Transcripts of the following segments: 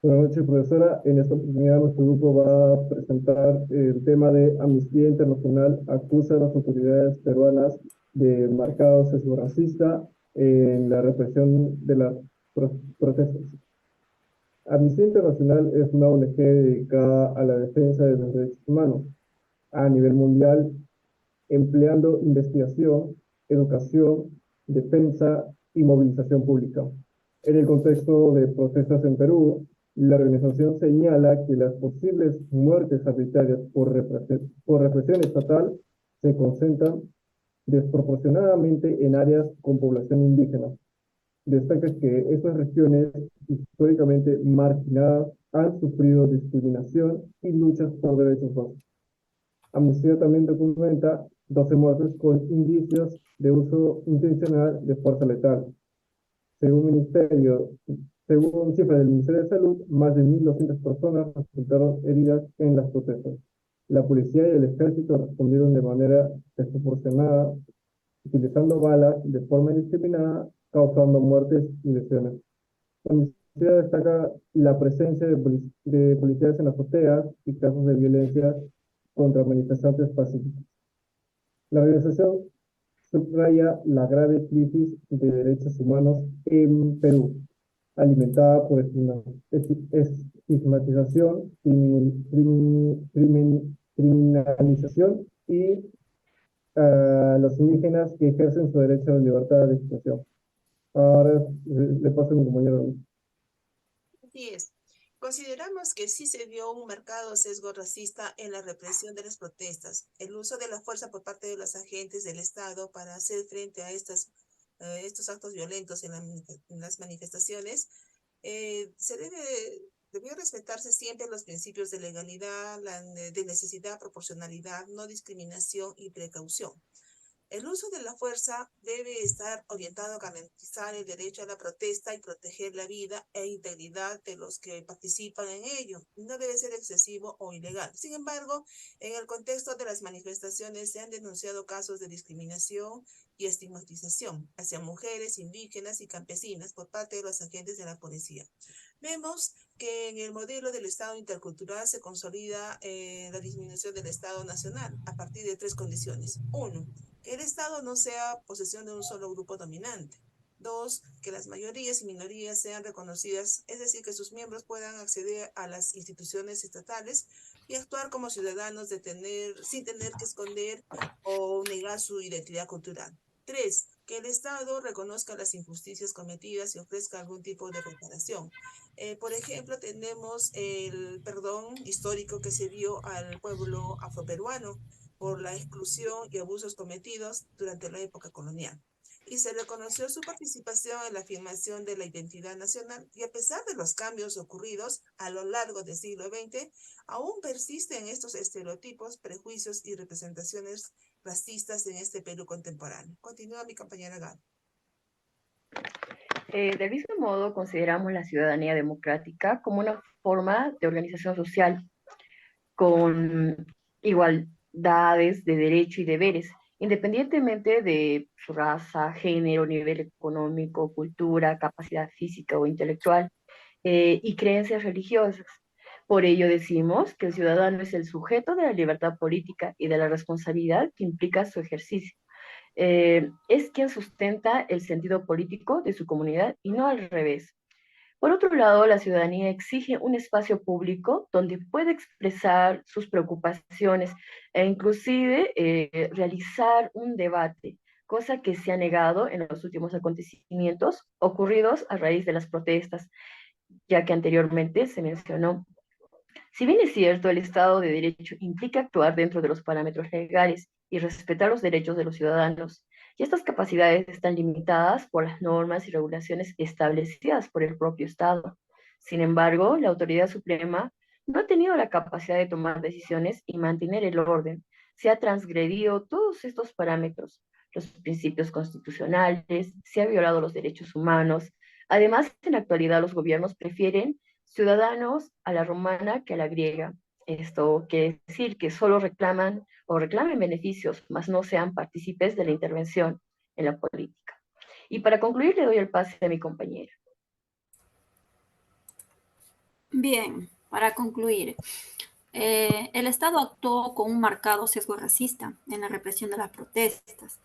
Buenas noches, profesora. En esta oportunidad nuestro grupo va a presentar el tema de Amnistía Internacional acusa a las autoridades peruanas de marcado sesgo racista en la represión de las protestas. Amnistía Internacional es una ONG dedicada a la defensa de los derechos humanos a nivel mundial, empleando investigación, educación, defensa y movilización pública. En el contexto de protestas en Perú, la organización señala que las posibles muertes arbitrarias por represión estatal se concentran desproporcionadamente en áreas con población indígena. Destaca que estas regiones históricamente marginadas han sufrido discriminación y luchas por derechos básicos. Amnistía también documenta 12 muertes con indicios de uso intencional de fuerza letal. Según, ministerio, según cifras del Ministerio de Salud, más de 1.200 personas resultaron heridas en las protestas. La policía y el ejército respondieron de manera desproporcionada, utilizando balas de forma indiscriminada, causando muertes y lesiones. La policía destaca la presencia de policías en las azoteas y casos de violencia contra manifestantes pacíficos. La organización subraya la grave crisis de derechos humanos en Perú, alimentada por estigmatización, criminalización y los indígenas que ejercen su derecho a la libertad de expresión. Ahora le paso a mi compañero. Así es. Consideramos que sí se vio un marcado sesgo racista en la represión de las protestas. El uso de la fuerza por parte de los agentes del Estado para hacer frente a estos actos violentos en las manifestaciones debió respetarse siempre los principios de legalidad, de necesidad, proporcionalidad, no discriminación y precaución. El uso de la fuerza debe estar orientado a garantizar el derecho a la protesta y proteger la vida e integridad de los que participan en ello. No debe ser excesivo o ilegal. Sin embargo, en el contexto de las manifestaciones se han denunciado casos de discriminación y estigmatización hacia mujeres, indígenas y campesinas por parte de los agentes de la policía. Vemos que en el modelo del Estado intercultural se consolida la disminución del Estado nacional a partir de tres condiciones. Uno, que el Estado no sea posesión de un solo grupo dominante. Dos, que las mayorías y minorías sean reconocidas, es decir, que sus miembros puedan acceder a las instituciones estatales y actuar como ciudadanos sin tener que esconder o negar su identidad cultural. Tres, que el Estado reconozca las injusticias cometidas y ofrezca algún tipo de reparación. Por ejemplo, tenemos el perdón histórico que se dio al pueblo afroperuano por la exclusión y abusos cometidos durante la época colonial. Y se reconoció su participación en la afirmación de la identidad nacional y a pesar de los cambios ocurridos a lo largo del siglo XX, aún persisten estos estereotipos, prejuicios y representaciones racistas en este Perú contemporáneo. Continúa mi compañera Gal. Del mismo modo, consideramos la ciudadanía democrática como una forma de organización social con igualdades de derechos y deberes, independientemente de su raza, género, nivel económico, cultura, capacidad física o intelectual, y creencias religiosas. Por ello decimos que el ciudadano es el sujeto de la libertad política y de la responsabilidad que implica su ejercicio. Es quien sustenta el sentido político de su comunidad y no al revés. Por otro lado, la ciudadanía exige un espacio público donde pueda expresar sus preocupaciones e inclusive realizar un debate, cosa que se ha negado en los últimos acontecimientos ocurridos a raíz de las protestas, ya que anteriormente se mencionó. Si bien es cierto, el Estado de Derecho implica actuar dentro de los parámetros legales y respetar los derechos de los ciudadanos, y estas capacidades están limitadas por las normas y regulaciones establecidas por el propio Estado. Sin embargo, la autoridad suprema no ha tenido la capacidad de tomar decisiones y mantener el orden. Se ha transgredido todos estos parámetros, los principios constitucionales, se ha violado los derechos humanos. Además, en la actualidad los gobiernos prefieren ciudadanos a la romana que a la griega. Esto quiere decir que solo reclaman o reclamen beneficios, mas no sean partícipes de la intervención en la política. Y para concluir, le doy el pase a mi compañera. Bien, para concluir, el Estado actuó con un marcado sesgo racista en la represión de las protestas,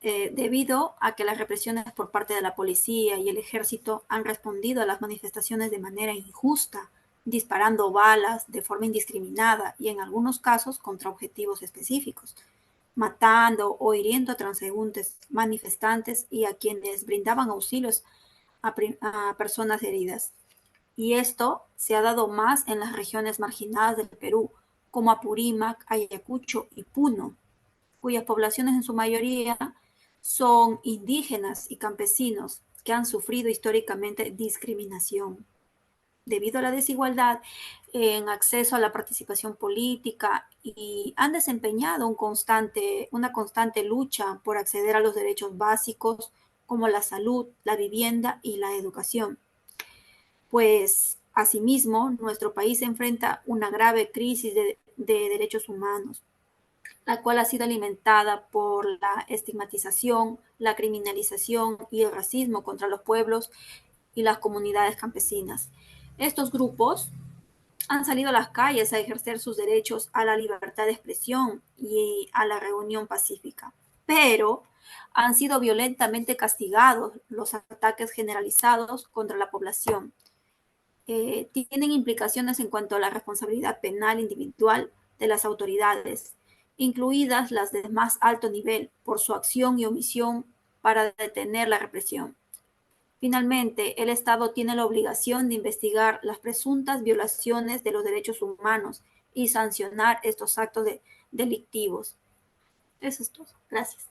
debido a que las represiones por parte de la policía y el ejército han respondido a las manifestaciones de manera injusta, disparando balas de forma indiscriminada y en algunos casos contra objetivos específicos, matando o hiriendo a transeúntes, manifestantes y a quienes brindaban auxilios a personas heridas. Y esto se ha dado más en las regiones marginadas del Perú, como Apurímac, Ayacucho y Puno, cuyas poblaciones en su mayoría son indígenas y campesinos que han sufrido históricamente discriminación. Debido a la desigualdad en acceso a la participación política y han desempeñado una constante lucha por acceder a los derechos básicos como la salud, la vivienda y la educación. Pues asimismo, nuestro país enfrenta una grave crisis de derechos humanos, la cual ha sido alimentada por la estigmatización, la criminalización y el racismo contra los pueblos y las comunidades campesinas. Estos grupos han salido a las calles a ejercer sus derechos a la libertad de expresión y a la reunión pacífica, pero han sido violentamente castigados los ataques generalizados contra la población. Tienen implicaciones en cuanto a la responsabilidad penal individual de las autoridades, incluidas las de más alto nivel, por su acción y omisión para detener la represión. Finalmente, el Estado tiene la obligación de investigar las presuntas violaciones de los derechos humanos y sancionar estos actos delictivos. Eso es todo. Gracias.